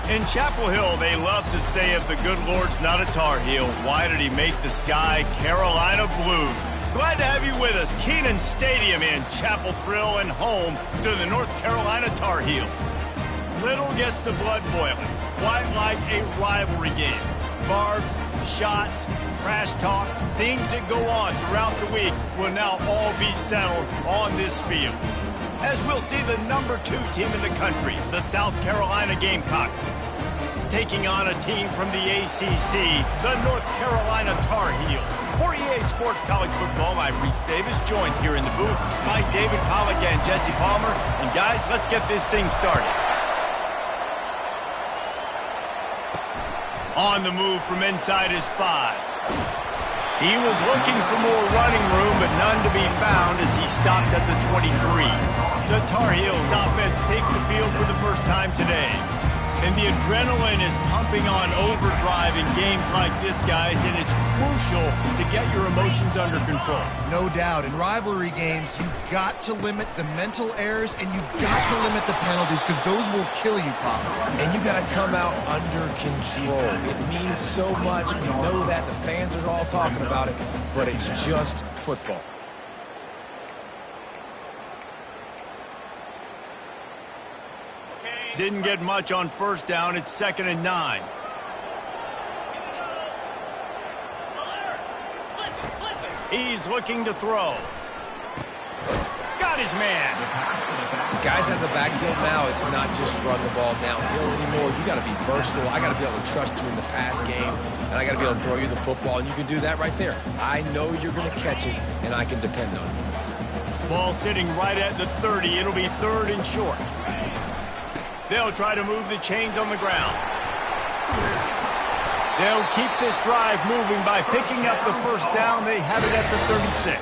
In Chapel Hill, they love to say if the good Lord's not a Tar Heel, why did he make the sky Carolina blue? Glad to have you with us. Kenan Stadium in Chapel Thrill and home to the North Carolina Tar Heels. Little gets the blood boiling. Quite like a rivalry game. Barbs, shots, trash talk, things that go on throughout the week will now all be settled on this field. As we'll see the #2 team in the country, the South Carolina Gamecocks, taking on a team from the ACC, the North Carolina Tar Heels. For EA Sports College Football, I'm Reese Davis, joined here in the booth by David Pollack and Jesse Palmer. And guys, let's get this thing started. On the move from inside his 5. He was looking for more running room, but none to be found as he stopped at the 23. The Tar Heels offense takes the field for the first time today. And the adrenaline is pumping on overdrive in games like this, guys, and it's crucial to get your emotions under control. No doubt. In rivalry games, you've got to limit the mental errors, and you've got to limit the penalties, because those will kill you, Pop. And you got to come out under control. It means so much. We know that. The fans are all talking about it, but it's just football. Didn't get much on first down. It's 2nd and 9. He's looking to throw. Got his man. Guys at the backfield now, it's not just run the ball downhill anymore. You got to be versatile. I got to be able to trust you in the pass game, and I got to be able to throw you the football, and you can do that right there. I know you're going to catch it, and I can depend on you. Ball sitting right at the 30. It'll be 3rd and short. They'll try to move the chains on the ground. They'll keep this drive moving by picking up the first down. They have it at the 36.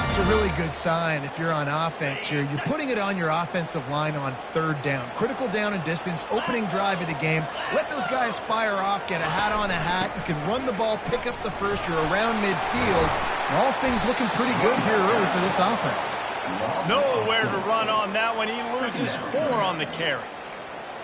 It's a really good sign if you're on offense here. You're putting it on your offensive line on 3rd down. Critical down and distance, opening drive of the game. Let those guys fire off, get a hat on a hat. You can run the ball, pick up the first. You're around midfield. And all things looking pretty good here early for this offense. Nowhere to run on that one. He loses 4 on the carry.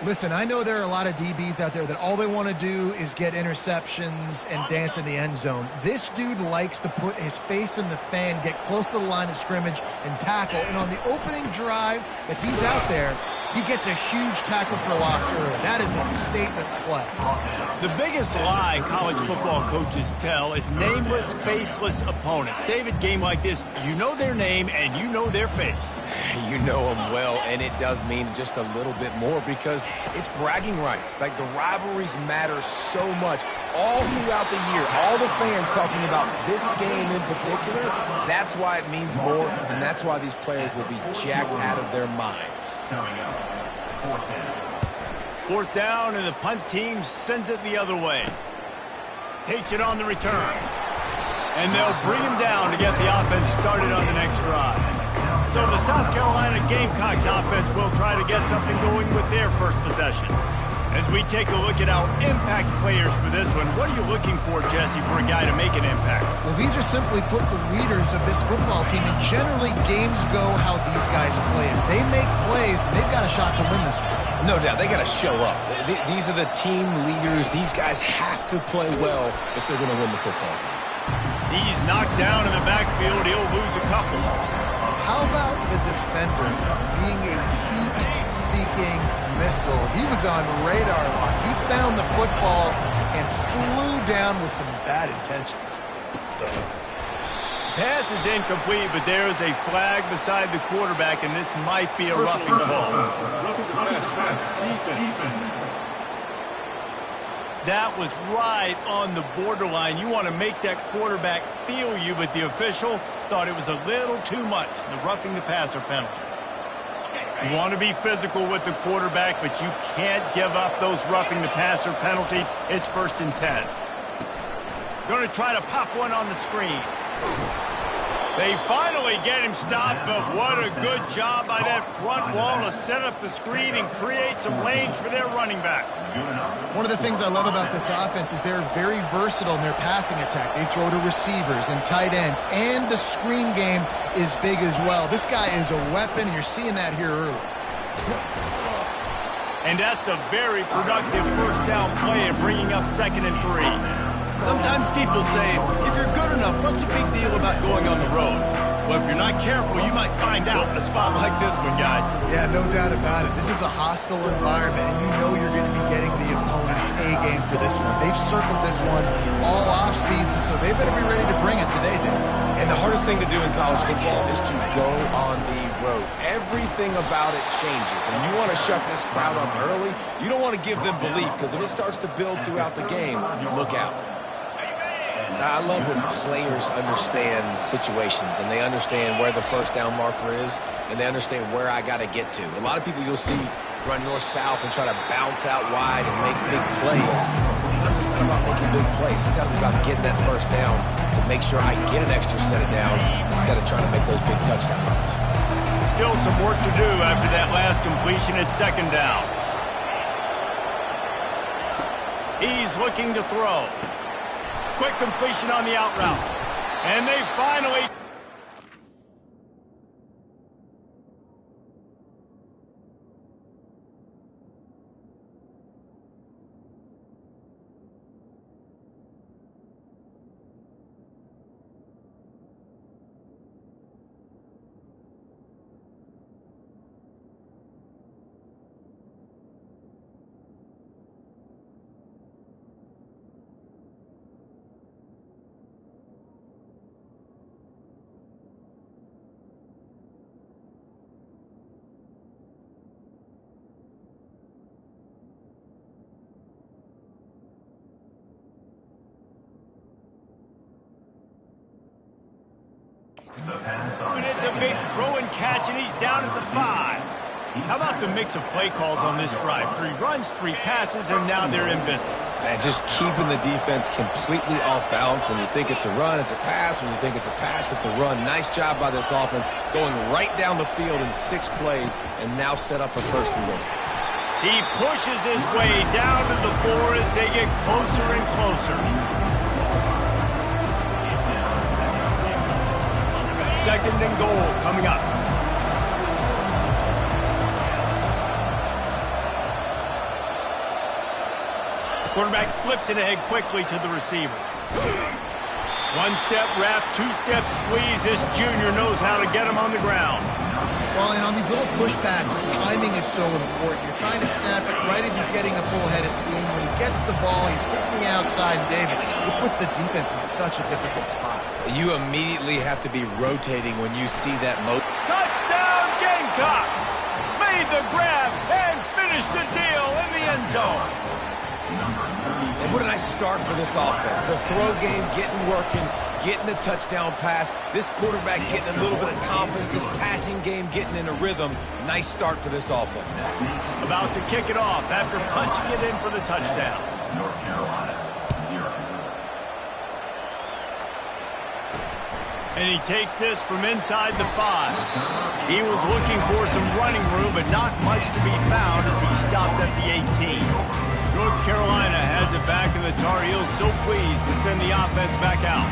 Listen, I know there are a lot of DBs out there that all they want to do is get interceptions and dance in the end zone. This dude likes to put his face in the fan, get close to the line of scrimmage, and tackle. And on the opening drive, if he's out there, he gets a huge tackle for loss early. That is a statement play. The biggest lie college football coaches tell is nameless, faceless opponents. David, game like this, you know their name and you know their face. You know them well, and it does mean just a little bit more because it's bragging rights. Like, the rivalries matter so much all throughout the year. All the fans talking about this game in particular, that's why it means more, and that's why these players will be jacked out of their minds. 4th down, and the punt team sends it the other way. Takes it on the return. And they'll bring him down to get the offense started on the next drive. So the South Carolina Gamecocks offense will try to get something going with their first possession. As we take a look at our impact players for this one, what are you looking for, Jesse, for a guy to make an impact? Well, these are simply put the leaders of this football team, and generally games go how these guys play. If they make plays, they've got a shot to win this one. No doubt. They got to show up. These are the team leaders. These guys have to play well if they're going to win the football game. He's knocked down in the backfield. He'll lose a couple. How about the defender being a heat-seeking missile? He was on radar lock. He found the football and flew down with some bad intentions. Pass is incomplete, but there is a flag beside the quarterback, and this might be a roughing call. That was right on the borderline. You want to make that quarterback feel you, but the official thought it was a little too much, the roughing the passer penalty. You want to be physical with the quarterback, but you can't give up those roughing the passer penalties. It's 1st and 10. Going to try to pop one on the screen. They finally get him stopped, but what a good job by that front wall to set up the screen and create some lanes for their running back. One of the things I love about this offense is they're very versatile in their passing attack. They throw to receivers and tight ends, and the screen game is big as well. This guy is a weapon, and you're seeing that here early. And that's a very productive first down play and bringing up 2nd and 3. Sometimes people say, if you're good enough, what's the big deal about going on the road? Well, if you're not careful, you might find out in a spot like this one, guys. Yeah, no doubt about it. This is a hostile environment, and you know you're going to be getting the opponent's A game for this one. They've circled this one all offseason, so they better be ready to bring it today, Dave. And the hardest thing to do in college football is to go on the road. Everything about it changes, and you want to shut this crowd up early. You don't want to give them belief, because if it starts to build throughout the game, look out. I love when players understand situations and they understand where the first down marker is and they understand where I got to get to. A lot of people you'll see run north-south and try to bounce out wide and make big plays. Sometimes it's not about making big plays. Sometimes it's about getting that first down to make sure I get an extra set of downs instead of trying to make those big touchdown runs. Still some work to do after that last completion at 2nd down. He's looking to throw. Quick completion on the out route. And they finally... And it's a big throw and catch, and he's down at the 5. How about the mix of play calls on this drive? 3 runs, 3 passes, and now they're in business. And just keeping the defense completely off balance. When you think it's a run, it's a pass. When you think it's a pass, it's a run. Nice job by this offense going right down the field in 6 plays and now set up for 1st and goal. He pushes his way down to the 4 as they get closer and closer. 2nd and goal coming up. Quarterback flips it ahead quickly to the receiver. 1-step wrap, 2-step squeeze. This junior knows how to get him on the ground. Well, and on these little push passes, timing is so important. You're trying to snap it right as he's getting a full head of steam. When he gets the ball, he's hitting the outside, and David, it puts the defense in such a difficult spot. You immediately have to be rotating when you see that Touchdown, Gamecocks! Made the grab and finished the deal in the end zone. And what a nice start for this offense. The throw game getting working, getting the touchdown pass. This quarterback getting a little bit of confidence. This passing game getting in a rhythm. Nice start for this offense. About to kick it off after punching it in for the touchdown. North Carolina, 0. And he takes this from inside the 5. He was looking for some running room, but not much to be found as he stopped at the 18. North Carolina has it back, and the Tar Heels so pleased to send the offense back out.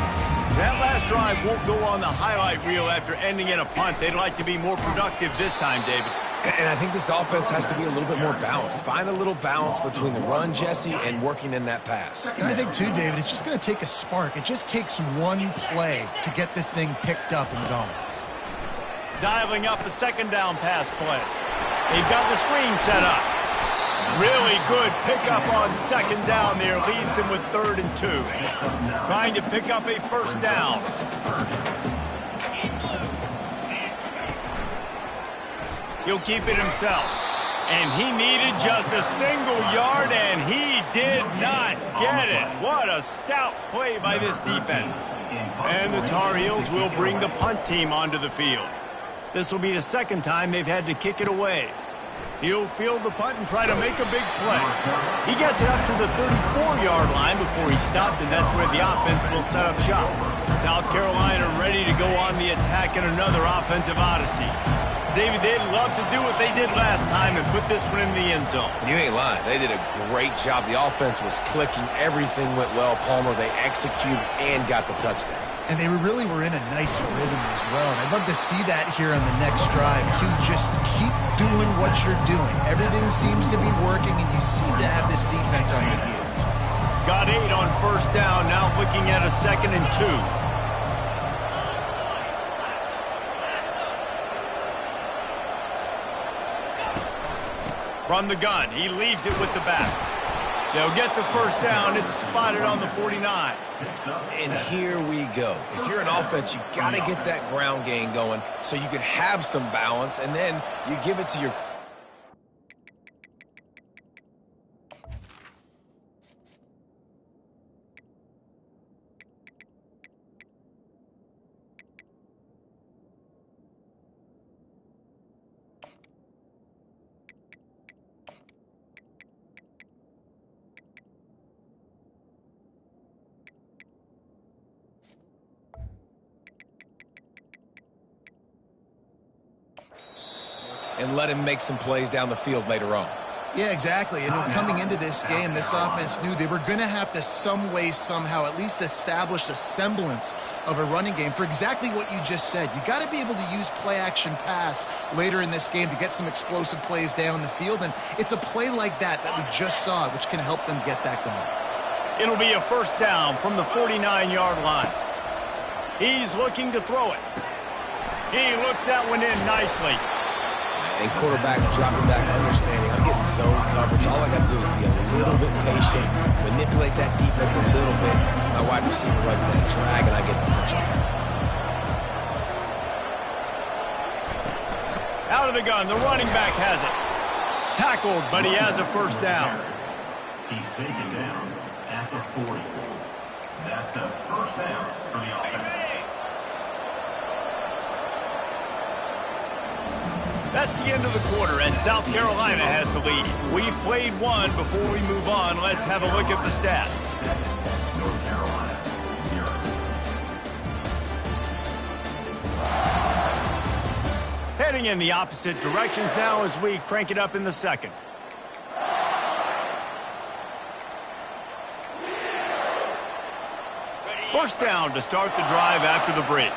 That last drive won't go on the highlight reel after ending in a punt. They'd like to be more productive this time, David. And I think this offense has to be a little bit more balanced. Find a little balance between the run, Jesse, and working in that pass. And I think, too, David, it's just going to take a spark. It just takes one play to get this thing picked up and going. Dialing up a 2nd down pass play. They've got the screen set up. Really good pickup on 2nd down there. Leaves him with 3rd and 2. Trying to pick up a 1st down. He'll keep it himself. And he needed just a single yard, and he did not get it. What a stout play by this defense. And the Tar Heels will bring the punt team onto the field. This will be the 2nd time they've had to kick it away. He'll field the punt and try to make a big play. He gets it up to the 34-yard line before he stopped, and that's where the offense will set up shop. South Carolina ready to go on the attack in another offensive odyssey. David, they'd love to do what they did last time and put this one in the end zone. You ain't lying. They did a great job. The offense was clicking. Everything went well, Palmer. They executed and got the touchdown. And they really were in a nice rhythm as well. And I'd love to see that here on the next drive, too. Just keep doing what you're doing. Everything seems to be working, and you seem to have this defense on your heels. Got 8 on first down, now looking at a 2nd and 2. From the gun, he leaves it with the back. They'll get the first down. It's spotted on the 49. And here we go. If you're an offense, you got to get that ground game going so you can have some balance, and then you give it to your... and let him make some plays down the field later on. Yeah, exactly. And coming into this game, this offense knew they were going to have to some way, somehow, at least establish a semblance of a running game for exactly what you just said. You got to be able to use play-action pass later in this game to get some explosive plays down the field. And it's a play like that we just saw, which can help them get that going. It'll be a first down from the 49-yard line. He's looking to throw it. He looks that one in nicely. And quarterback dropping back, understanding I'm getting zone coverage. All I got to do is be a little bit patient, manipulate that defense a little bit. My wide receiver runs that drag, and I get the first down. Out of the gun, the running back has it. Tackled, but he has a first down. He's taken down at the 40. That's a first down for the offense. That's the end of the quarter, and South Carolina has the lead. We've played one. Before we move on, let's have a look at the stats. North Carolina, 0. Heading in the opposite directions now as we crank it up in the second. First down to start the drive after the break.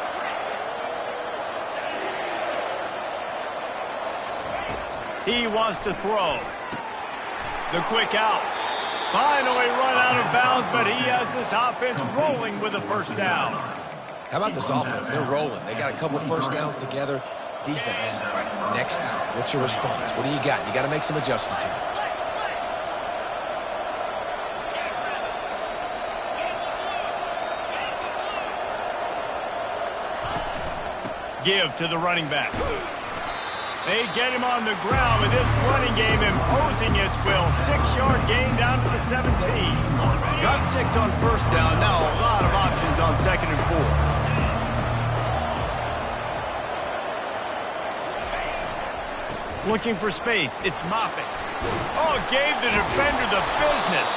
He wants to throw. The quick out. Finally run out of bounds, but he has this offense rolling with a first down. How about this offense? They're rolling. They got a couple first downs together. Defense. Next, what's your response? What do you got? You got to make some adjustments here. Give to the running back. They get him on the ground with this running game imposing its will. 6-yard gain down to the 17. Got 6 on first down. Now a lot of options on 2nd and 4. Looking for space. It's Moffitt. Oh, gave the defender the business.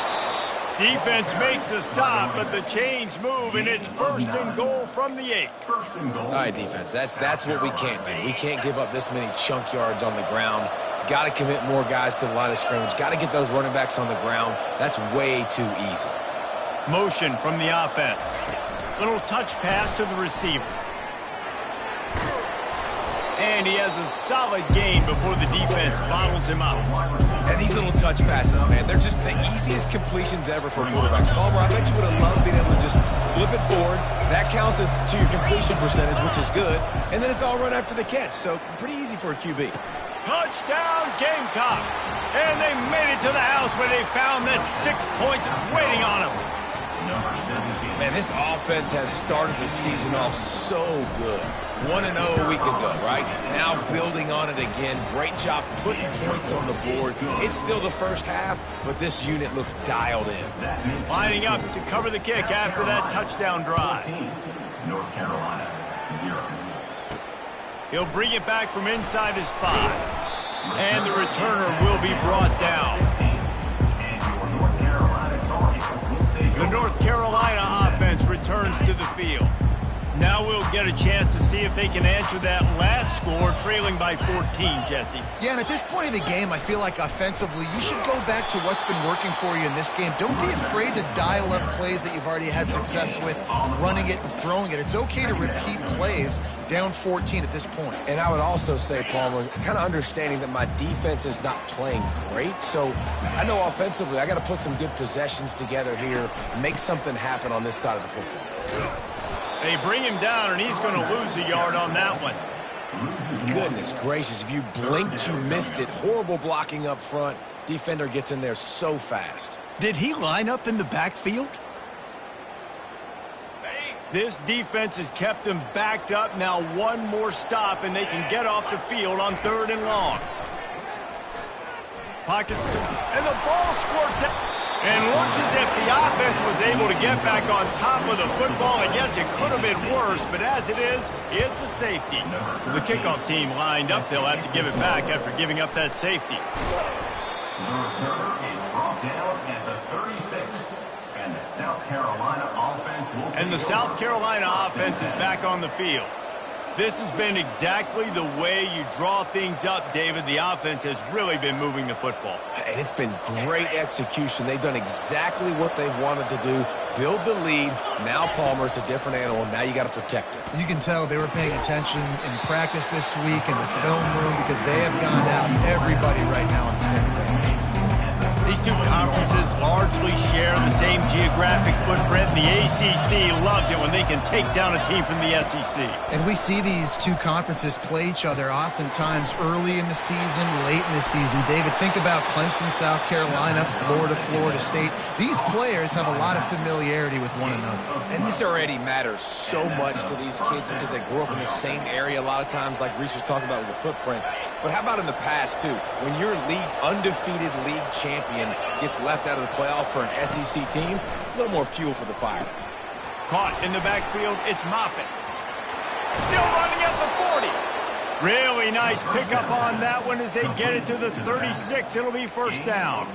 Defense makes a stop, but the chains move, and it's 1st and goal from the 8. All right, defense, that's what we can't do. We can't give up this many chunk yards on the ground. Got to commit more guys to the line of scrimmage. Got to get those running backs on the ground. That's way too easy. Motion from the offense. Little touch pass to the receiver. And he has a solid gain before the defense bottles him up. And these little touch passes, man, they're just the easiest completions ever for quarterbacks. Palmer, I bet you would have loved being able to just flip it forward. That counts as to your completion percentage, which is good. And then it's all run after the catch, so pretty easy for a QB. Touchdown, Gamecocks! And they made it to the house where they found that 6 points waiting on them. Man, this offense has started the season off so good. 1-0 a week ago, right? Now building on it again. Great job putting points on the board. It's still the first half, but this unit looks dialed in. Lining up to cover the kick after that touchdown drive. North Carolina, 0. He'll bring it back from inside his 5. And the returner will be brought down. The North Carolina offense returns to the field. Now we'll get a chance to see if they can answer that last score, trailing by 14, Jesse. Yeah, and at this point of the game, I feel like offensively, you should go back to what's been working for you in this game. Don't be afraid to dial up plays that you've already had success with, running it and throwing it. It's okay to repeat plays down 14 at this point. And I would also say, Palmer, kind of understanding that my defense is not playing great, so I know offensively I got to put some good possessions together here, make something happen on this side of the football. They bring him down, and he's going to lose a yard on that one. Goodness gracious, if you blinked, you missed it. Horrible blocking up front. Defender gets in there so fast. Did he line up in the backfield? This defense has kept them backed up. Now one more stop, and they can get off the field on 3rd and long. Pockets, and the ball squirts out. And looks as if the offense was able to get back on top of the football. I guess it could have been worse, but as it is, it's a safety. The kickoff team lined up. They'll have to give it back after giving up that safety. The returner is brought down at the 36, and the South Carolina offense will And the South Carolina offense is back on the field. This has been exactly the way you draw things up, David. The offense has really been moving the football. And it's been great execution. They've done exactly what they've wanted to do. Build the lead. Now Palmer, it's a different animal. Now you got to protect it. You can tell they were paying attention in practice this week in the film room because they have gone out, everybody right now on the same page. These two conferences largely share the same geographic footprint. The ACC loves it when they can take down a team from the SEC. And we see these two conferences play each other oftentimes early in the season, late in the season. David, think about Clemson, South Carolina, Florida, Florida State. These players have a lot of familiarity with one another. And this already matters so much to these kids because they grew up in the same area a lot of times, like Reese was talking about with the footprint. But how about in the past, too? When your undefeated league champion gets left out of the playoff for an SEC team, a little more fuel for the fire. Caught in the backfield, it's Moffitt. Still running at the 40. Really nice pickup on that one as they get it to the 36. It'll be 1st down.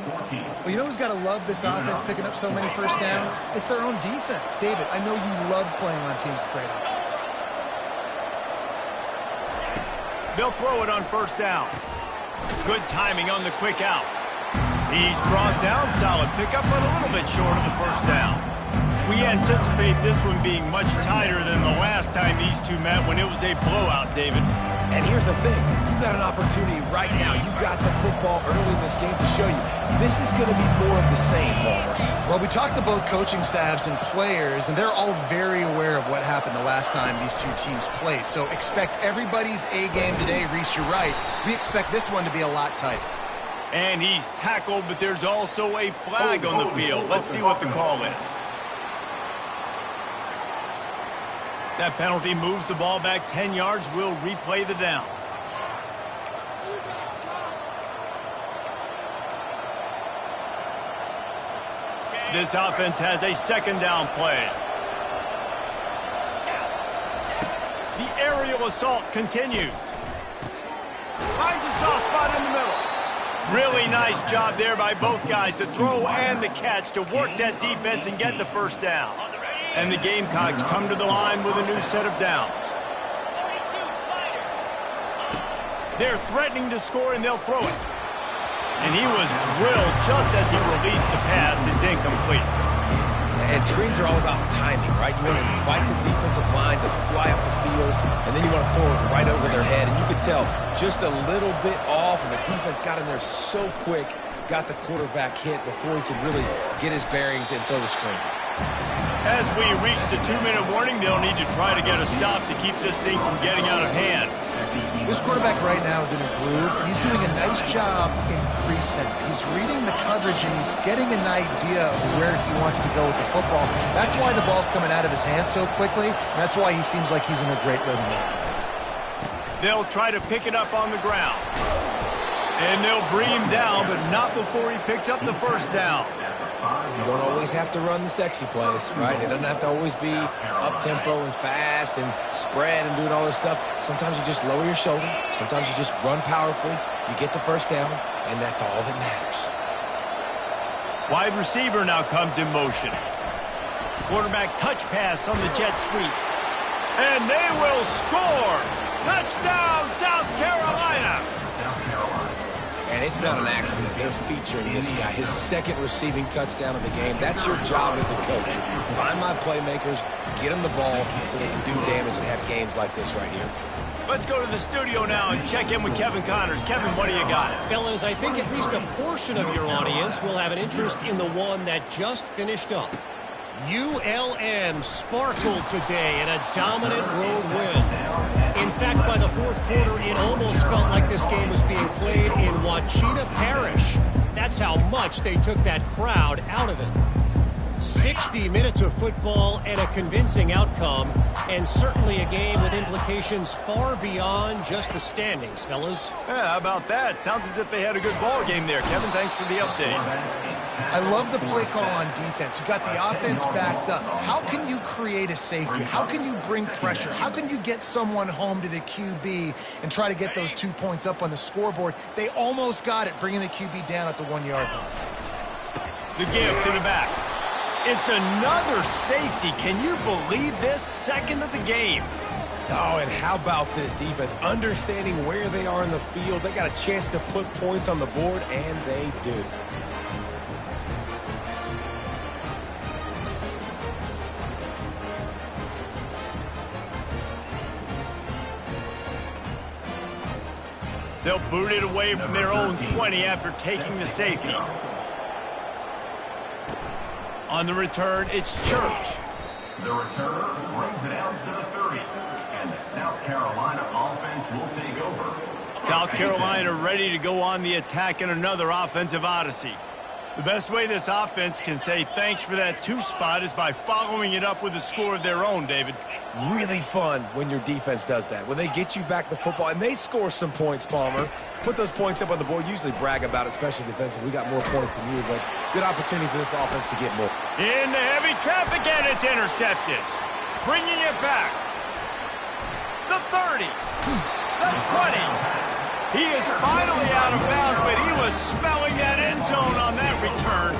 Well, you know who's got to love this offense picking up so many 1st downs? It's their own defense. David, I know you love playing on teams with great offenses. They'll throw it on 1st down. Good timing on the quick out. He's brought down, solid pickup, but a little bit short of the 1st down. We anticipate this one being much tighter than the last time these two met when it was a blowout, David. And here's the thing. You got an opportunity right now. You got the football early in this game to show you. This is going to be more of the same, Palmer. Well, we talked to both coaching staffs and players, and they're all very aware of what happened the last time these two teams played. So expect everybody's A game today. Reese, you're right. We expect this one to be a lot tighter. And he's tackled, but there's also a flag on the field. Let's see what the call is. That penalty moves the ball back 10 yards. We'll replay the down. This offense has a 2nd down play. The aerial assault continues. Finds a soft spot in the middle. Really nice job there by both guys to throw and the catch to work that defense and get the 1st down. And the Gamecocks come to the line with a new set of downs. They're threatening to score, and they'll throw it. And he was drilled just as he released the pass. It's incomplete. And screens are all about timing, right? You want to invite the defensive line to fly up the field, and then you want to throw it right over their head. And you could tell just a little bit off, and the defense got in there so quick, got the quarterback hit before he could really get his bearings and throw the screen. As we reach the 2-minute warning, they'll need to try to get a stop to keep this thing from getting out of hand. This quarterback right now is in a groove. He's doing a nice job in pre-snap. He's reading the coverage, and he's getting an idea of where he wants to go with the football. That's why the ball's coming out of his hands so quickly, and that's why he seems like he's in a great rhythm. They'll try to pick it up on the ground. And they'll bring him down, but not before he picks up the 1st down. You don't always have to run the sexy plays, right? It doesn't have to always be up-tempo and fast and spread and doing all this stuff. Sometimes you just lower your shoulder. Sometimes you just run powerfully. You get the 1st down, and that's all that matters. Wide receiver now comes in motion. Quarterback touch pass on the jet sweep. And they will score. Touchdown, South Carolina. South Carolina. And it's not an accident. They're featuring this guy. His second receiving touchdown of the game. That's your job as a coach. Find my playmakers, get them the ball so they can do damage and have games like this right here. Let's go to the studio now and check in with Kevin Connors. Kevin, what do you got? Fellas, I think at least a portion of your audience will have an interest in the one that just finished up. ULM sparkled today in a dominant road win. In fact, by the fourth quarter, it almost felt like this game was being played in Wachita Parish. That's how much they took that crowd out of it. 60 minutes of football and a convincing outcome, and certainly a game with implications far beyond just the standings, fellas. Yeah, how about that? Sounds as if they had a good ball game there. Kevin, thanks for the update. I love the play call on defense. You got the offense backed up. How can you create a safety? How can you bring pressure? How can you get someone home to the QB and try to get those 2 points up on the scoreboard? They almost got it, bringing the QB down at the 1 yard line. The give to the back. It's another safety. Can you believe this? Second of the game. Oh, and how about this defense? Understanding where they are in the field. They got a chance to put points on the board, and they do. They'll boot it away from their own 20 after taking the safety. On the return, it's Church. The return brings it out to the 30. And the South Carolina offense will take over. South Carolina ready to go on the attack in another offensive odyssey. The best way this offense can say thanks for that 2 spot is by following it up with a score of their own, David. Really fun when your defense does that. When they get you back the football and they score some points, Palmer. Put those points up on the board. Usually brag about it, especially defensively. We got more points than you, but good opportunity for this offense to get more. In the heavy traffic, and it's intercepted. Bringing it back. The 30. The 20. He is finally out of bounds, but he was smelling that end zone on that return.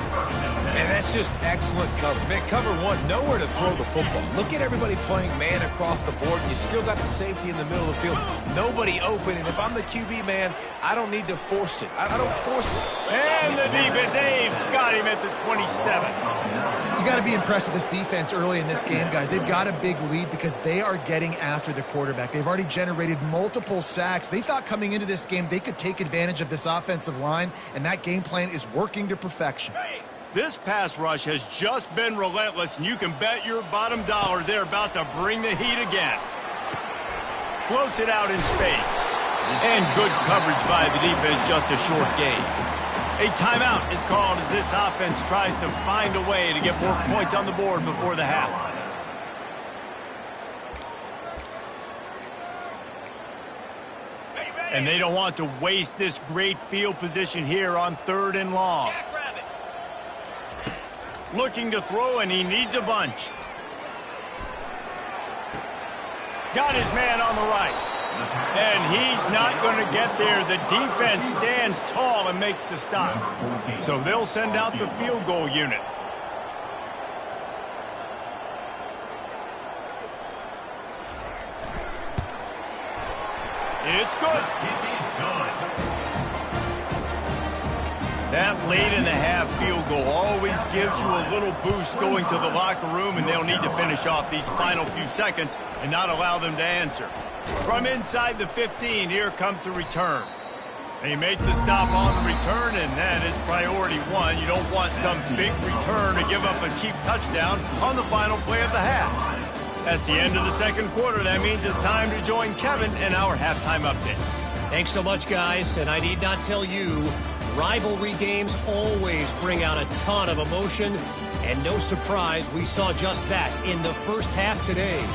And that's just excellent coverage. Man, cover one, nowhere to throw the football. Look at everybody playing man across the board, and you still got the safety in the middle of the field. Nobody open, and if I'm the QB, man, I don't need to force it. I don't force it. And the defense, Abe, got him at the 27. You got to be impressed with this defense early in this game, guys. They've got a big lead because they are getting after the quarterback. They've already generated multiple sacks. They thought coming into this game they could take advantage of this offensive line, and that game plan is working to perfection. This pass rush has just been relentless, and you can bet your bottom dollar they're about to bring the heat again. Floats it out in space. And good coverage by the defense, just a short gain. A timeout is called as this offense tries to find a way to get more points on the board before the half. And they don't want to waste this great field position here on 3rd and long. Looking to throw, and he needs a bunch. Got his man on the right. And he's not going to get there. The defense stands tall and makes the stop. So they'll send out the field goal unit. It's good. That late in the half field goal always gives you a little boost going to the locker room, and they'll need to finish off these final few seconds and not allow them to answer. From inside the 15, here comes the return. They make the stop on the return, and that is priority one. You don't want some big return to give up a cheap touchdown on the final play of the half. That's the end of the second quarter. That means it's time to join Kevin in our halftime update. Thanks so much, guys, and I need not tell you, rivalry games always bring out a ton of emotion, and no surprise, we saw just that in the first half today.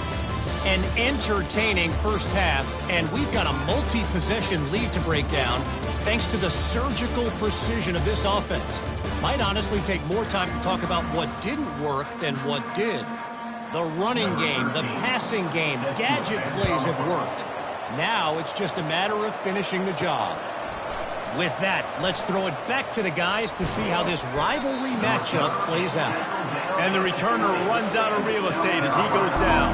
An entertaining first half, and we've got a multi-possession lead to break down thanks to the surgical precision of this offense. Might honestly take more time to talk about what didn't work than what did. The running game, the passing game, gadget plays have worked. Now it's just a matter of finishing the job. With that, let's throw it back to the guys to see how this rivalry matchup plays out. And the returner runs out of real estate as he goes down.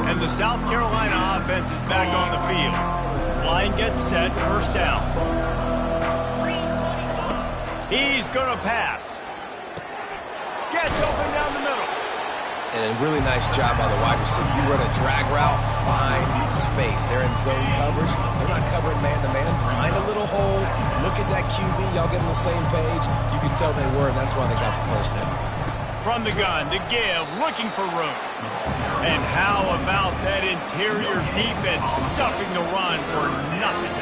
And And the South Carolina offense is back on the field. Line gets set, first down. He's going to pass. Gets open down the middle. And a really nice job by the wide receiver. You run a drag route, find space. They're in zone coverage. They're not covering man-to-man. Find a little hole. Look at that QB. Y'all get on the same page. You can tell they were, and that's why they got the first down. From the gun to give, looking for room. And how about that interior defense stuffing the run for nothing?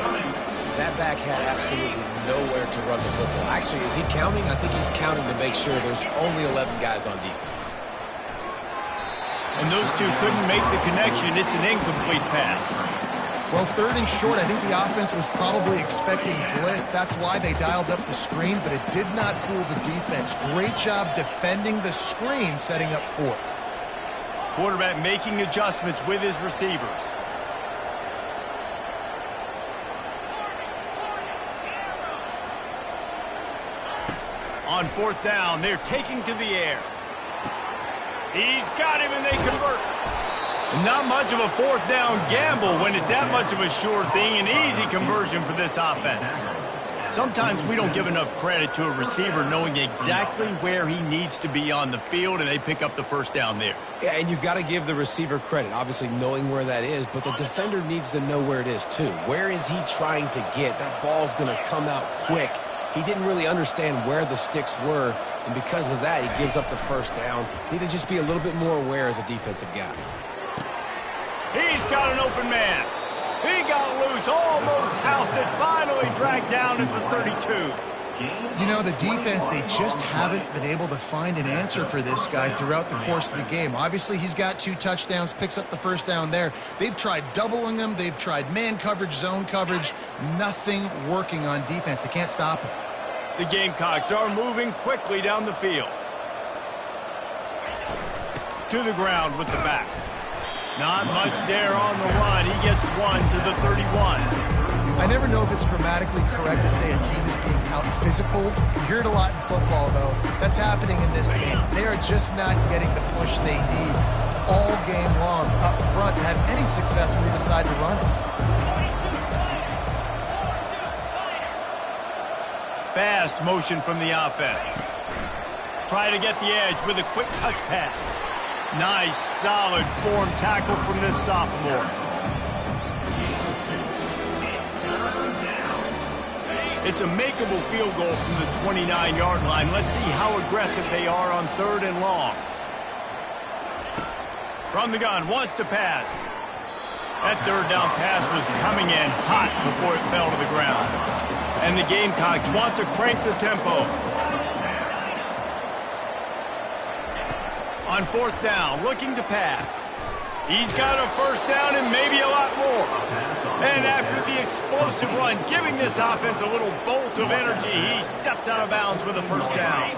That back had absolutely nowhere to run the football. Actually, is he counting? I think he's counting to make sure there's only 11 guys on defense. And those two couldn't make the connection. It's an incomplete pass. Well, third and short, I think the offense was probably expecting blitz. That's why they dialed up the screen, but it did not fool the defense. Great job defending the screen, setting up fourth. Quarterback making adjustments with his receivers. On fourth down, they're taking to the air. He's got him, and they convert. Not much of a fourth down gamble when it's that much of a sure thing. An easy conversion for this offense. Sometimes we don't give enough credit to a receiver knowing exactly where he needs to be on the field, and they pick up the first down there. Yeah, and you got to give the receiver credit, obviously knowing where that is, but the defender needs to know where it is too. Where is he trying to get? That ball's going to come out quick. He didn't really understand where the sticks were, and because of that, he gives up the first down. Need to just be a little bit more aware as a defensive guy. He's got an open man. He got loose, almost housed it, finally dragged down at the 32. You know, the defense, they just haven't been able to find an answer for this guy throughout the course of the game. Obviously, he's got 2 touchdowns, picks up the first down there. They've tried doubling him. They've tried man coverage, zone coverage. Nothing working on defense. They can't stop him. The Gamecocks are moving quickly down the field. To the ground with the back. Not much there on the run. He gets 1 to the 31. I never know if it's grammatically correct to say a team is being out-physical. You hear it a lot in football, though. That's happening in this game. They are just not getting the push they need all game long up front to have any success when they decide to run it. Fast motion from the offense. Try to get the edge with a quick touch pass. Nice, solid form tackle from this sophomore. It's a makeable field goal from the 29-yard line. Let's see how aggressive they are on 3rd and long. From the gun, wants to pass. That 3rd down pass was coming in hot before it fell to the ground. And the Gamecocks want to crank the tempo. On 4th down, looking to pass. He's got a first down and maybe a lot more. And after the explosive run, giving this offense a little bolt of energy, he steps out of bounds with a first down.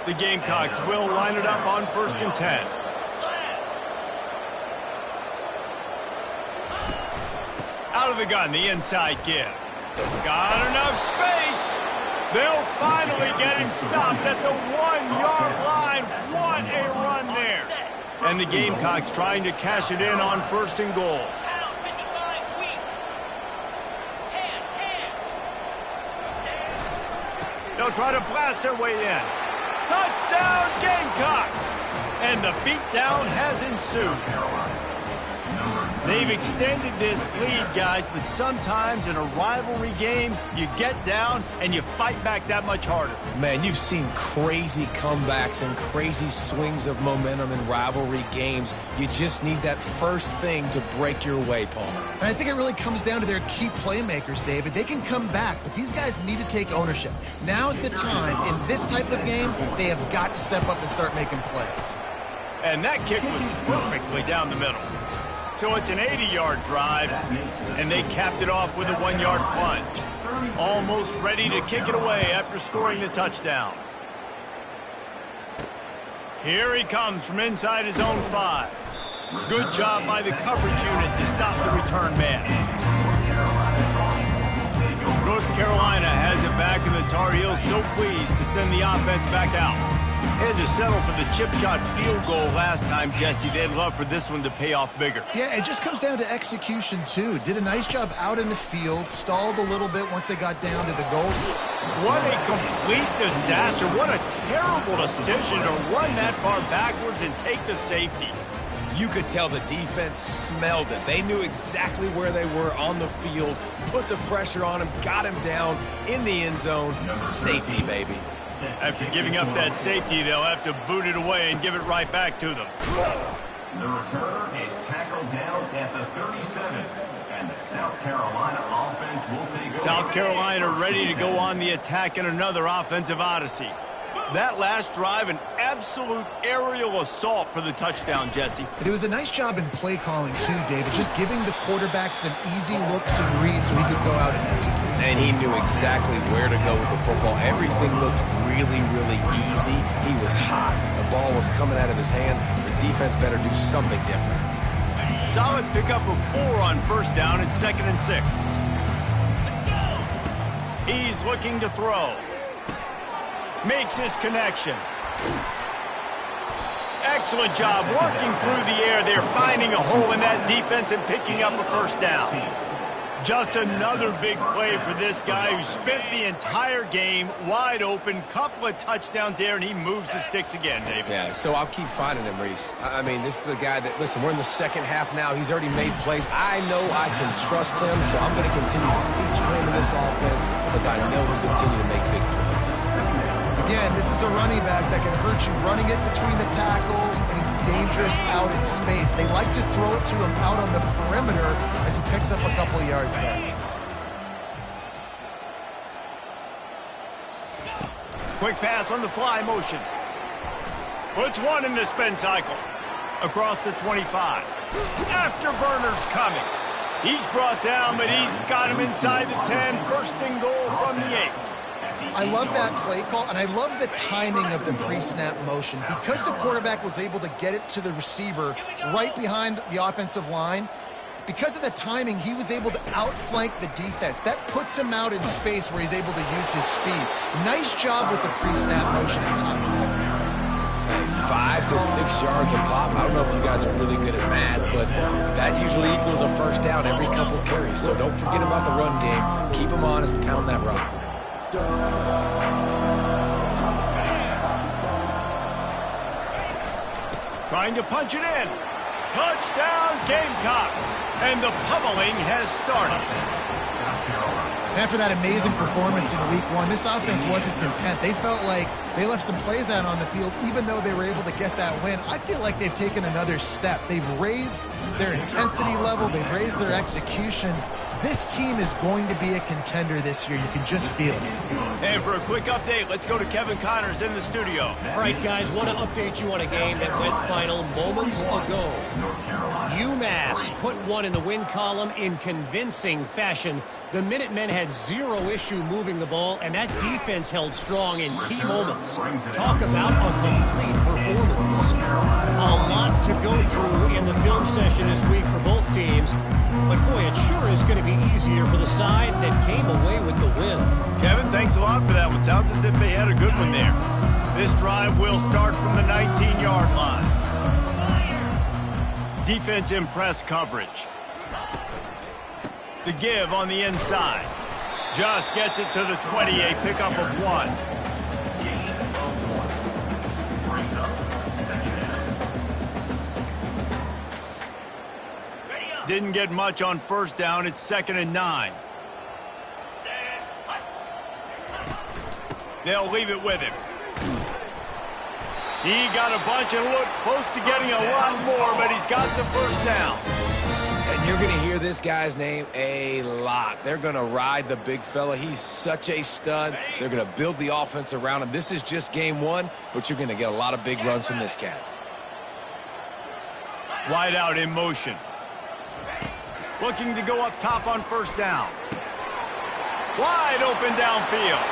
The Gamecocks will line it up on 1st and 10. Out of the gun, the inside give. Got enough space. They'll finally get him stopped at the 1-yard line. What a run there. And the Gamecocks trying to cash it in on 1st and goal. They'll try to blast their way in. Touchdown, Gamecocks! And the beatdown has ensued. They've extended this lead, guys, but sometimes in a rivalry game, you get down and you fight back that much harder. Man, you've seen crazy comebacks and crazy swings of momentum in rivalry games. You just need that first thing to break your way, Paul. And I think it really comes down to their key playmakers, David. They can come back, but these guys need to take ownership. Now's the time. In this type of game, they have got to step up and start making plays. And that kick was perfectly down the middle. So it's an 80-yard drive, and they capped it off with a 1-yard plunge. Almost ready to kick it away after scoring the touchdown. Here he comes from inside his own 5. Good job by the coverage unit to stop the return man. North Carolina has it back, and the Tar Heels so pleased to send the offense back out. Had to settle for the chip shot field goal last time, Jesse. They'd love for this one to pay off bigger. Yeah, it just comes down to execution, too. Did a nice job out in the field, stalled a little bit once they got down to the goal. What a complete disaster. What a terrible decision to run that far backwards and take the safety. You could tell the defense smelled it. They knew exactly where they were on the field, put the pressure on him, got him down in the end zone. Safety, baby. After giving up that safety, they'll have to boot it away and give it right back to them. The returner is tackled down at the 37. And the South Carolina offense will take over. South Carolina ready to go on the attack in another offensive odyssey. That last drive, an absolute aerial assault for the touchdown, Jesse. It was a nice job in play calling, too, David, just giving the quarterback some easy looks and reads so he could go out and execute. And he knew exactly where to go with the football. Everything looked really, really easy. He was hot. The ball was coming out of his hands. The defense better do something different. Solid pickup of 4 on first down and 2nd and 6. He's looking to throw. Makes his connection. Excellent job working through the air. They're finding a hole in that defense and picking up a first down. Just another big play for this guy who spent the entire game wide open. Couple of touchdowns there, and he moves the sticks again, David. Yeah, so I'll keep finding him, Reese. I mean, this is a guy that, listen, we're in the second half now. He's already made plays. I know I can trust him, so I'm going to continue to feature him in this offense because I know he'll continue to make big plays. Again, this is a running back that can hurt you running it between the tackles, and he's dangerous out in space. They like to throw it to him out on the perimeter as he picks up a couple of yards there. Quick pass on the fly motion. Puts one in the spin cycle. Across the 25. Afterburner's coming. He's brought down, but he's got him inside the 10. First and goal from the 8. I love that play call, and I love the timing of the pre-snap motion. Because the quarterback was able to get it to the receiver right behind the offensive line, because of the timing, he was able to outflank the defense. That puts him out in space where he's able to use his speed. Nice job with the pre-snap motion and timing. 5 to 6 yards a pop. I don't know if you guys are really good at math, but that usually equals a first down every couple carries. So don't forget about the run game. Keep them honest, pound that rock. Trying to punch it in. Touchdown, Gamecocks. And the pummeling has started. After that amazing performance in Week 1, this offense wasn't content. They felt like they left some plays out on the field, even though they were able to get that win. I feel like they've taken another step. They've raised their intensity level. They've raised their execution. This team is going to be a contender this year. You can just feel it. And for a quick update, let's go to Kevin Connors in the studio. All right, guys, want to update you on a game that went final moments ago. UMass put one in the win column in convincing fashion. The Minutemen had zero issue moving the ball, and that defense held strong in key moments. Talk about a complete performance. A lot to go through in the film session this week for both teams. But, boy, it sure is going to be easier for the side that came away with the win. Kevin, thanks a lot for that one. Sounds as if they had a good one there. This drive will start from the 19-yard line. Defense in press coverage. The give on the inside. Just gets it to the 20, a pickup of 1. Didn't get much on first down. It's 2nd and 9. They'll leave it with him. He got a bunch and looked close to getting a lot more, but he's got the first down. And you're going to hear this guy's name a lot. They're going to ride the big fella. He's such a stud. They're going to build the offense around him. This is just game 1, but you're going to get a lot of big runs from this cat. Wide out in motion. Looking to go up top on first down. Wide open downfield.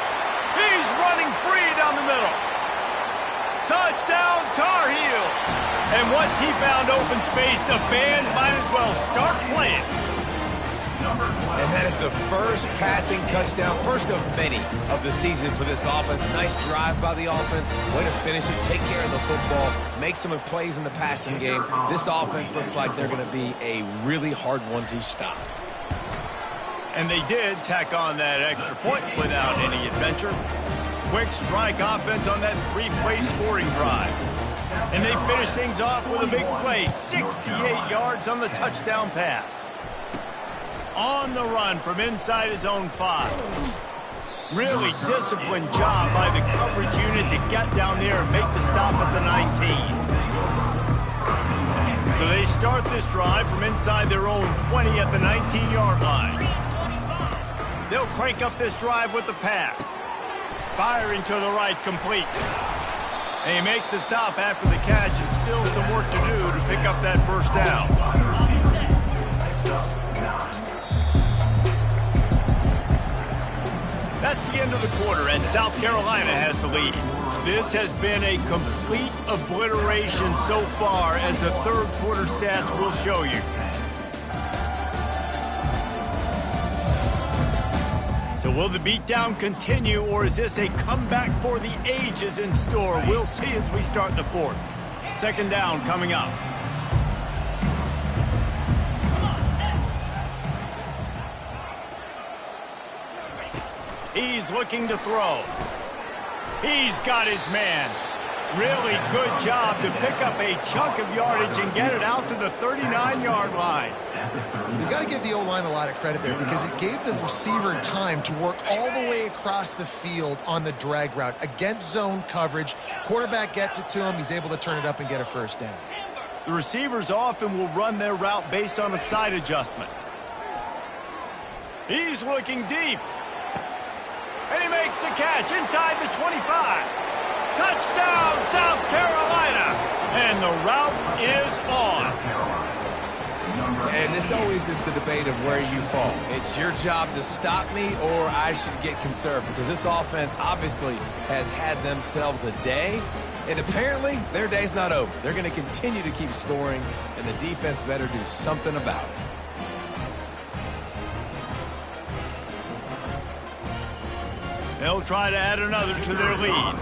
He's running free down the middle. Touchdown, Tar Heel. And once he found open space, the band might as well start playing. And That is the first passing touchdown, first of many of the season for this offense. Nice drive by the offense. Way to finish it, take care of the football, make some plays in the passing game. This offense looks like they're going to be a really hard one to stop. And they did tack on that extra point without any adventure. Quick strike offense on that three-play scoring drive. And they finish things off with a big play, 68 yards on the touchdown pass. On the run from inside his own 5. Really disciplined job by the coverage unit to get down there and make the stop at the 19. So they start this drive from inside their own 20 at the 19-yard line. They'll crank up this drive with the pass. Firing to the right, complete. They make the stop after the catch, and still some work to do to pick up that first down. That's the end of the quarter, and South Carolina has the lead. This has been a complete obliteration so far, as the third quarter stats will show you. So will the beatdown continue, or is this a comeback for the ages in store? We'll see as we start the fourth. Second down coming up. He's looking to throw. He's got his man. Really good job to pick up a chunk of yardage and get it out to the 39-yard line. You got to give the O-line a lot of credit there, because it gave the receiver time to work all the way across the field on the drag route against zone coverage. Quarterback gets it to him. He's able to turn it up and get a first down. The receivers often will run their route based on a side adjustment. He's looking deep. And he makes the catch inside the 25. Touchdown, South Carolina. And the route is on. And this always is the debate of where you fall. It's your job to stop me, or I should get conservative, because this offense obviously has had themselves a day, and apparently their day's not over. They're going to continue to keep scoring, and the defense better do something about it. They'll try to add another to their lead.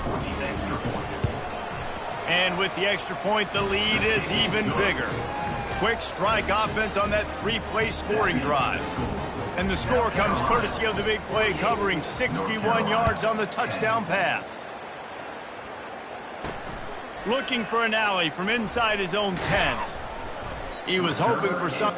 And with the extra point, the lead is even bigger. Quick strike offense on that three-play scoring drive. And the score comes courtesy of the big play, covering 61 yards on the touchdown pass. Looking for an alley from inside his own 10. He was hoping for some...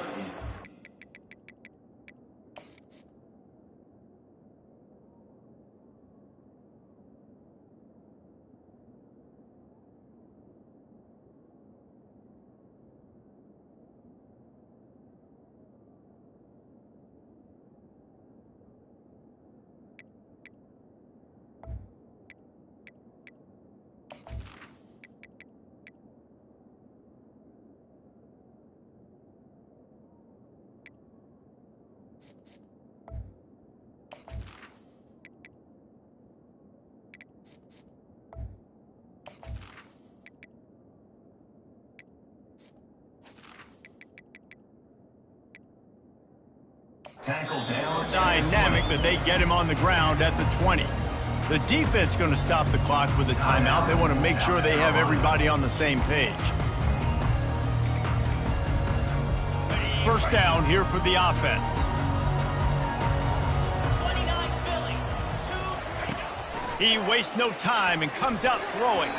Dynamic, but they get him on the ground at the 20. The defense going to stop the clock with a timeout. They want to make sure they have everybody on the same page. First down here for the offense. He wastes no time and comes out throwing.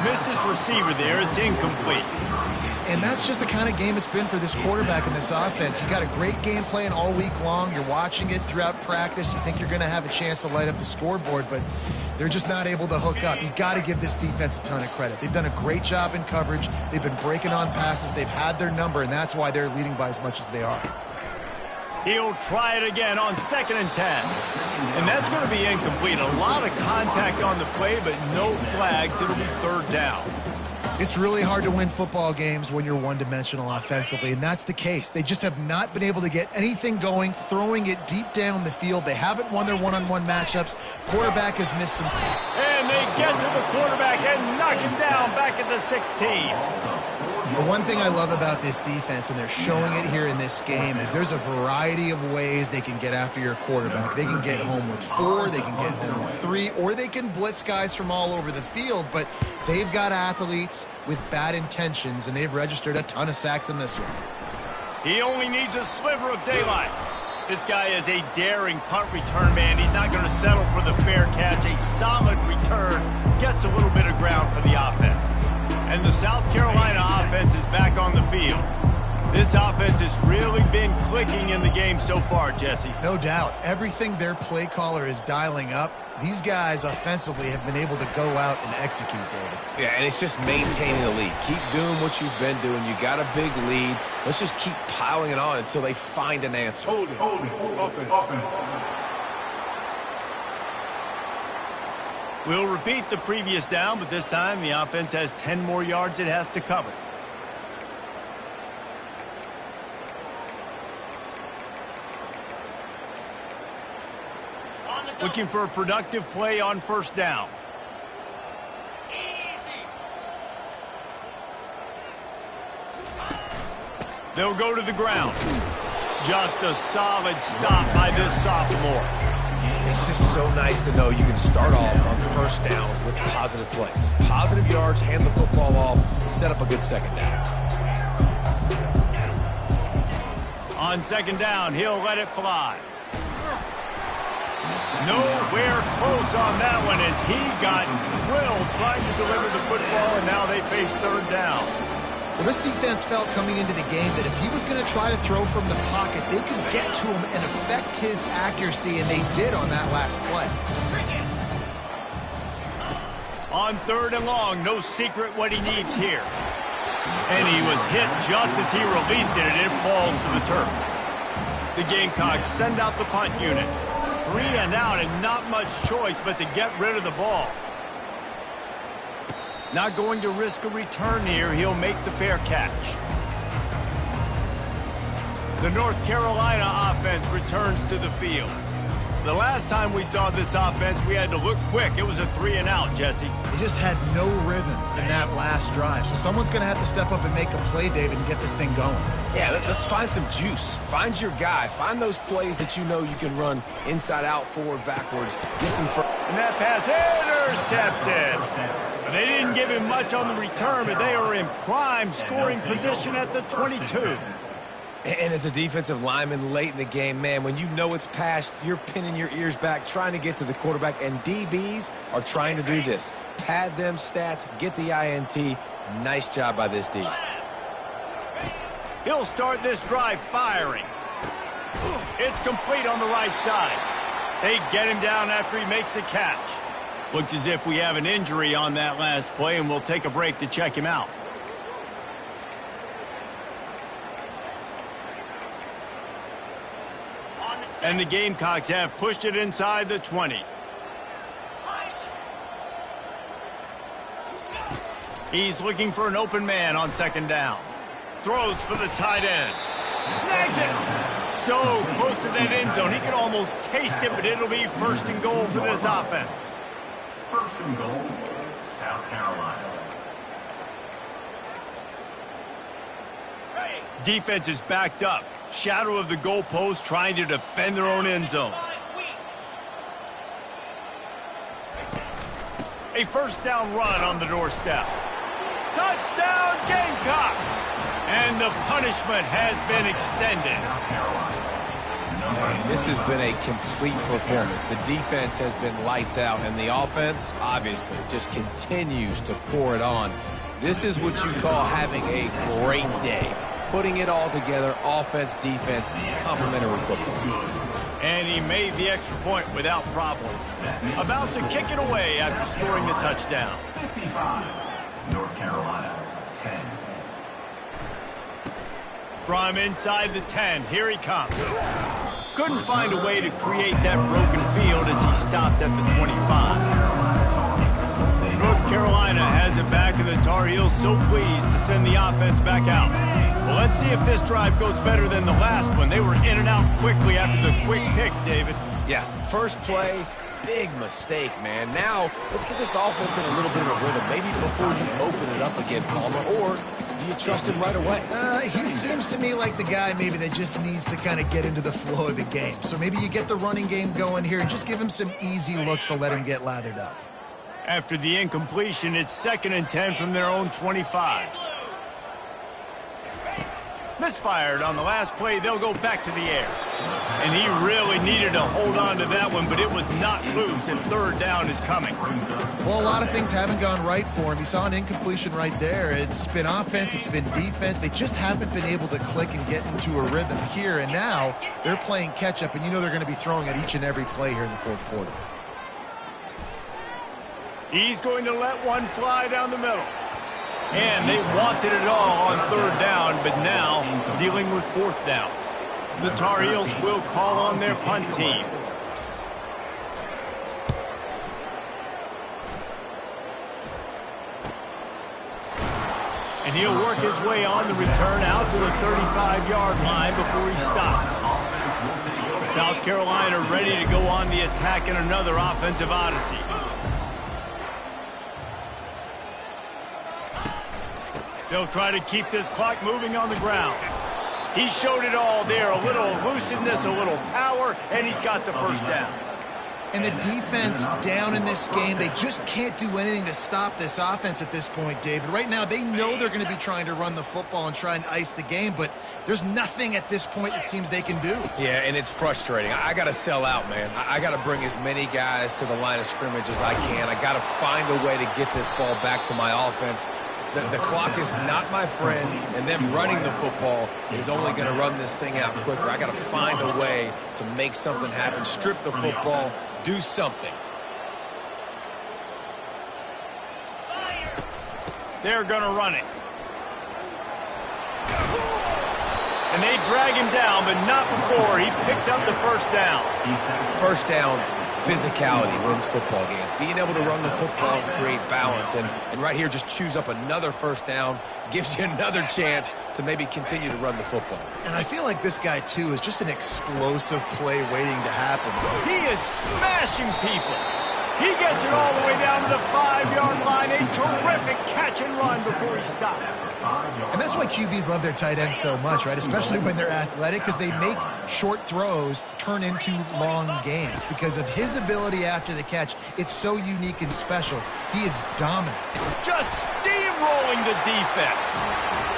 Missed his receiver there. It's incomplete. And that's just the kind of game it's been for this quarterback in this offense. You got a great game plan all week long. You're watching it throughout practice. You think you're going to have a chance to light up the scoreboard, but they're just not able to hook up. You got to give this defense a ton of credit. They've done a great job in coverage. They've been breaking on passes. They've had their number, and that's why they're leading by as much as they are. He'll try it again on 2nd and 10. And that's going to be incomplete. A lot of contact on the play, but no flags. It'll be third down. It's really hard to win football games when you're one-dimensional offensively, and that's the case. They just have not been able to get anything going, throwing it deep down the field. They haven't won their one-on-one matchups. Quarterback has missed some. And they get to the quarterback and knock him down back at the 16. The one thing I love about this defense, and they're showing it here in this game, is there's a variety of ways they can get after your quarterback. They can get home with 4, they can get home with 3, or they can blitz guys from all over the field, but they've got athletes with bad intentions, and they've registered a ton of sacks in this one. He only needs a sliver of daylight. This guy is a daring punt return man. He's not going to settle for the fair catch. A solid return gets a little bit of ground for the offense. And the South Carolina offense is back on the field. This offense has really been clicking in the game so far, Jesse. No doubt. Everything their play caller is dialing up, these guys offensively have been able to go out and execute, David. Yeah, and it's just maintaining the lead. Keep doing what you've been doing. You got a big lead. Let's just keep piling it on until they find an answer. Hold it. Offense. We'll repeat the previous down, but this time the offense has 10 more yards it has to cover. Looking for a productive play on first down. They'll go to the ground. Just a solid stop by this sophomore. It's just so nice to know you can start off on first down with positive plays. Positive yards, hand the football off, set up a good second down. On second down, he'll let it fly. Nowhere close on that one as he got drilled trying to deliver the football, and now they face third down. Well, this defense felt coming into the game that if he was going to try to throw from the pocket, they could get to him and affect his accuracy, and they did on that last play. On third and long, no secret what he needs here. And he was hit just as he released it, and it falls to the turf. The Gamecocks send out the punt unit. 3 and out, and not much choice but to get rid of the ball. Not going to risk a return here. He'll make the fair catch. The North Carolina offense returns to the field. The last time we saw this offense, we had to look quick. It was a 3 and out, Jesse. They just had no rhythm in that last drive. So someone's going to have to step up and make a play, David, and get this thing going. Yeah, let's find some juice. Find your guy. Find those plays that you know you can run inside out, forward, backwards. Get some first. And that pass intercepted. They didn't give him much on the return, but they are in prime scoring position at the 22. And as a defensive lineman late in the game, man, when you know it's past, you're pinning your ears back, trying to get to the quarterback, and DBs are trying to do this. Pad them stats, get the INT. Nice job by this D. He'll start this drive firing. It's complete on the right side. They get him down after he makes a catch. Looks as if we have an injury on that last play, and we'll take a break to check him out. And the Gamecocks have pushed it inside the 20. He's looking for an open man on second down. Throws for the tight end. Snags it. So close to that end zone. He can almost taste it, but it'll be first and goal for this offense. First and goal, South Carolina. Defense is backed up. Shadow of the goalpost trying to defend their own end zone. A first down run on the doorstep. Touchdown Gamecocks! And the punishment has been extended. Man, this has been a complete performance. The defense has been lights out, and the offense, obviously, just continues to pour it on. This is what you call having a great day. Putting it all together, offense, defense, complementary football. And he made the extra point without problem. About to kick it away after scoring the touchdown. 55, North Carolina, 10. From inside the 10, here he comes. Couldn't find a way to create that broken field as he stopped at the 25. North Carolina has it back, and the Tar Heels so pleased to send the offense back out. Well, let's see if this drive goes better than the last one. They were in and out quickly after the quick pick, David. Yeah, first play, big mistake, man. Now, let's get this offense in a little bit of a rhythm. Maybe before you open it up again, Palmer, or do you trust him right away? He seems to me like the guy maybe that just needs to kind of get into the flow of the game. So maybe you get the running game going here and just give him some easy looks to let him get lathered up. After the incompletion, it's 2nd and 10 from their own 25. Misfired on the last play, they'll go back to the air. And he really needed to hold on to that one, but it was not loose, and 3rd down is coming. Well, a lot of things haven't gone right for him. He saw an incompletion right there. It's been offense, it's been defense. They just haven't been able to click and get into a rhythm here. And now they're playing catch-up, and you know they're going to be throwing at each and every play here in the 4th quarter. He's going to let one fly down the middle. And they wanted it all on 3rd down, but now dealing with 4th down. The Tar Heels will call on their punt team. And he'll work his way on the return out to the 35-yard line before he stopped. South Carolina ready to go on the attack in another offensive odyssey. They'll try to keep this clock moving on the ground. He showed it all there, a little elusiveness, a little power, and he's got the 1st down. And the defense down in this game, they just can't do anything to stop this offense at this point, David. Right now, they know they're going to be trying to run the football and try and ice the game, but there's nothing at this point it seems they can do. Yeah, and it's frustrating. I got to sell out, man. I got to bring as many guys to the line of scrimmage as I can. I got to find a way to get this ball back to my offense. The clock is not my friend, and them running the football is only going to run this thing out quicker. I got to find a way to make something happen, strip the football, do something. They're going to run it. And they drag him down, but not before he picks up the 1st down. 1st down, physicality wins football games. Being able to run the football and create balance. And right here, just choose up another 1st down, gives you another chance to maybe continue to run the football. And I feel like this guy, too, is just an explosive play waiting to happen. He is smashing people. He gets it all the way down to the 5-yard line. A terrific catch and run before he stopped. And that's why QBs love their tight ends so much, right? Especially when they're athletic, because they make short throws turn into long games. Because of his ability after the catch, it's so unique and special. He is dominant. Just steamrolling the defense.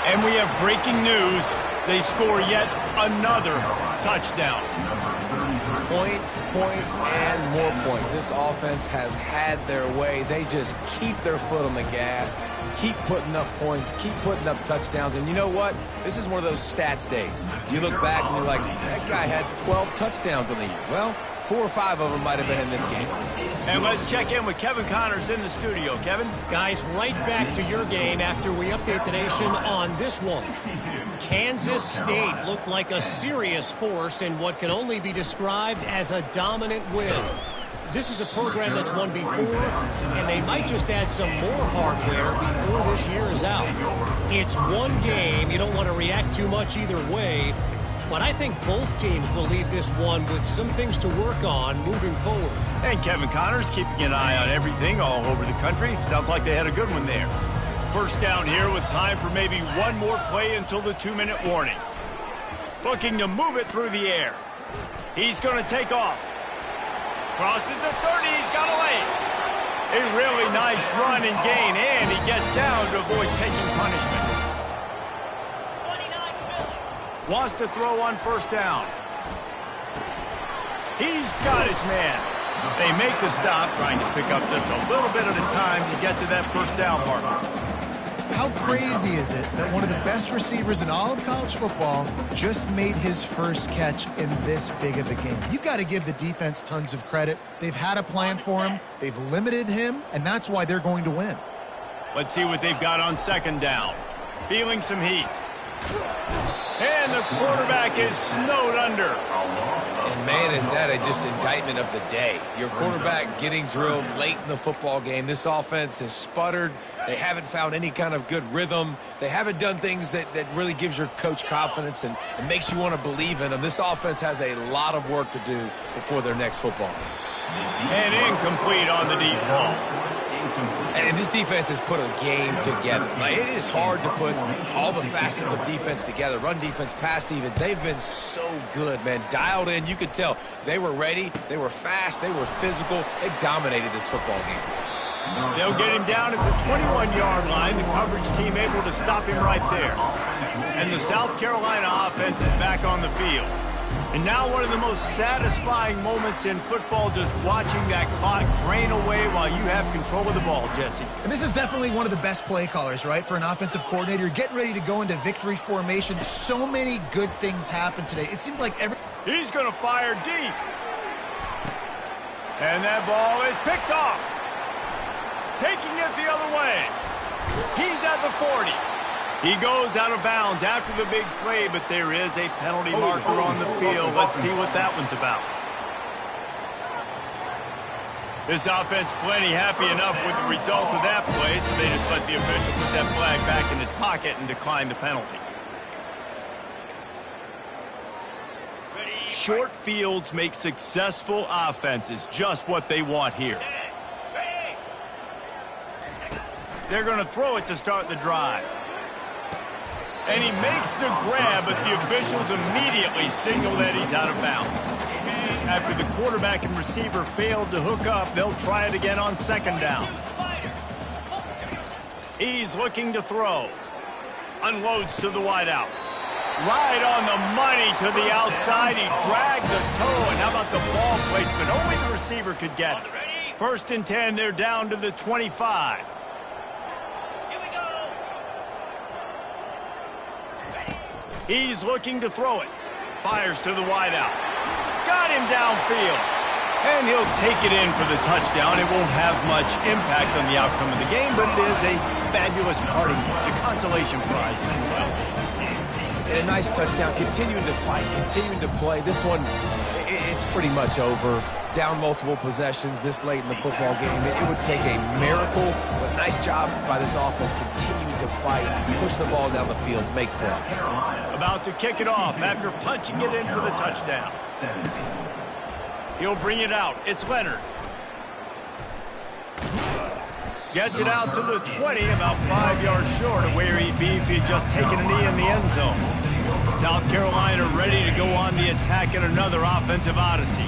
And we have breaking news. They score yet another touchdown. Points, and more points. This offense has had their way. They just keep their foot on the gas, keep putting up points, keep putting up touchdowns. And you know what? This is one of those stats days. You look back and you're like, that guy had 12 touchdowns in the year. Well, 4 or 5 of them might have been in this game. And let's check in with Kevin Connors in the studio. Kevin? Guys, right back to your game after we update the nation on this one. Kansas State looked like a serious force in what can only be described as a dominant win. This is a program that's won before, and they might just add some more hardware before this year is out. It's one game. You don't want to react too much either way. But I think both teams will leave this one with some things to work on moving forward. And Kevin Connors keeping an eye on everything all over the country. Sounds like they had a good one there. 1st down here with time for maybe one more play until the 2-minute warning. Looking to move it through the air. He's going to take off. Crosses the 30. He's got away. A really nice run and gain, and he gets down to avoid taking punishment. Wants to throw on 1st down. He's got his man. They make the stop, trying to pick up just a little bit at a time to get to that 1st down marker. How crazy is it that one of the best receivers in all of college football just made his first catch in this big of a game? You've got to give the defense tons of credit. They've had a plan for him. They've limited him, and that's why they're going to win. Let's see what they've got on 2nd down. Feeling some heat. And the quarterback is snowed under. And man, is that just indictment of the day. Your quarterback getting drilled late in the football game. This offense has sputtered. They haven't found any kind of good rhythm. They haven't done things that really gives your coach confidence and makes you want to believe in them. This offense has a lot of work to do before their next football game. And incomplete on the deep ball. And this defense has put a game together. Like, it is hard to put all the facets of defense together. Run defense, pass defense. They've been so good, man. Dialed in. You could tell they were ready. They were fast. They were physical. They dominated this football game. They'll get him down at the 21-yard line. The coverage team able to stop him right there. And the South Carolina offense is back on the field. And now one of the most satisfying moments in football, just watching that clock drain away while you have control of the ball, Jesse. And this is definitely one of the best play callers, right, for an offensive coordinator. You're getting ready to go into victory formation. So many good things happen today. It seems like He's going to fire deep. And that ball is picked off. Taking it the other way. He's at the 40. He goes out of bounds after the big play, but there is a penalty marker on the field. Let's see what that one's about. This offense plenty happy enough with the result of that play, so they just let the official put that flag back in his pocket and decline the penalty. Short fields make successful offenses just what they want here. They're going to throw it to start the drive. And he makes the grab, but the officials immediately signal that he's out of bounds. After the quarterback and receiver failed to hook up, they'll try it again on second down. He's looking to throw. Unloads to the wideout. Right on the money to the outside. He dragged the toe, and how about the ball placement? Only the receiver could get it. 1st and 10, they're down to the 25. He's looking to throw it. Fires to the wideout. Got him downfield. And he'll take it in for the touchdown. It won't have much impact on the outcome of the game, but it is a fabulous parting gift, a consolation prize as well. And a nice touchdown. Continuing to fight, continuing to play. This one, it's pretty much over. Down multiple possessions this late in the football game. It would take a miracle, but nice job by this offense continuing to fight, push the ball down the field, make plays. About to kick it off after punching it in for the touchdown. He'll bring it out. It's Leonard. Gets it out to the 20, about 5 yards short of where he'd be if he'd just taken a knee in the end zone. South Carolina ready to go on the attack in another offensive odyssey.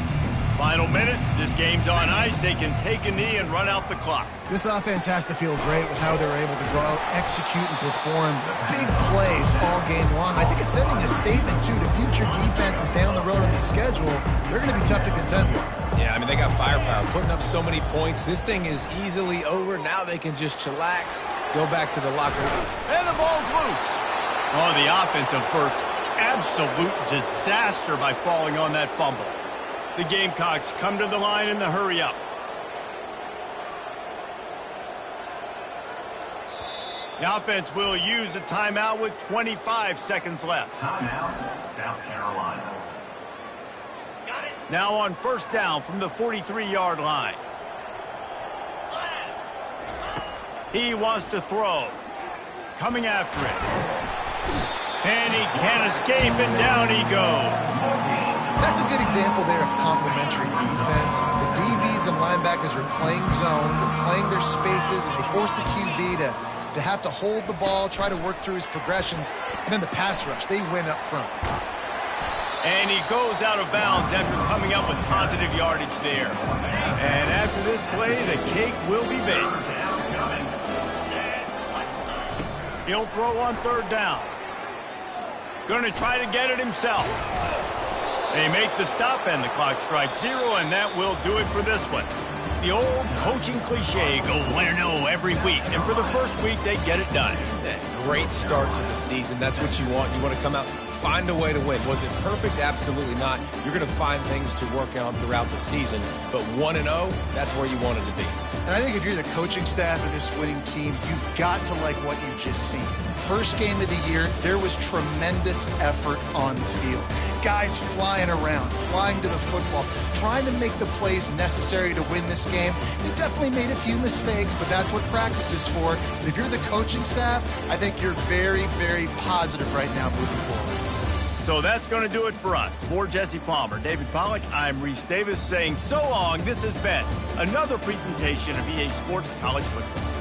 Final minute, this game's on ice. They can take a knee and run out the clock. This offense has to feel great with how they're able to go out, execute, and perform big plays all game long. I think it's sending a statement, too, to future defenses down the road on the schedule. They're going to be tough to contend with. Yeah, I mean, they got firepower, putting up so many points. This thing is easily over. Now they can just chillax, go back to the locker room. And the ball's loose. Oh, the offense averts absolute disaster by falling on that fumble. The Gamecocks come to the line in the hurry-up. The offense will use a timeout with 25 seconds left. Timeout, South Carolina. Now on 1st down from the 43-yard line. He wants to throw. Coming after it. And he can't escape, and down he goes. That's a good example there of complementary defense. The DBs and linebackers are playing zone, they're playing their spaces, and they force the QB to have to hold the ball, try to work through his progressions, and then the pass rush, they win up front. And he goes out of bounds after coming up with positive yardage there. And after this play, the cake will be baked. He'll throw on 3rd down. Going to try to get it himself. They make the stop, and the clock strikes 0, and that will do it for this one. The old coaching cliche, go win or no every week. And for the first week, they get it done. Great start to the season. That's what you want. You want to come out, find a way to win. Was it perfect? Absolutely not. You're going to find things to work on throughout the season. But 1-0, that's where you want it to be. And I think if you're the coaching staff of this winning team, you've got to like what you've just seen. First game of the year, there was tremendous effort on the field. Guys flying around, flying to the football, trying to make the plays necessary to win this game. They definitely made a few mistakes, but that's what practice is for. And if you're the coaching staff, I think you're very, very positive right now moving forward. So that's going to do it for us. For Jesse Palmer, David Pollack, I'm Reese Davis saying so long. This has been another presentation of EA Sports College Football.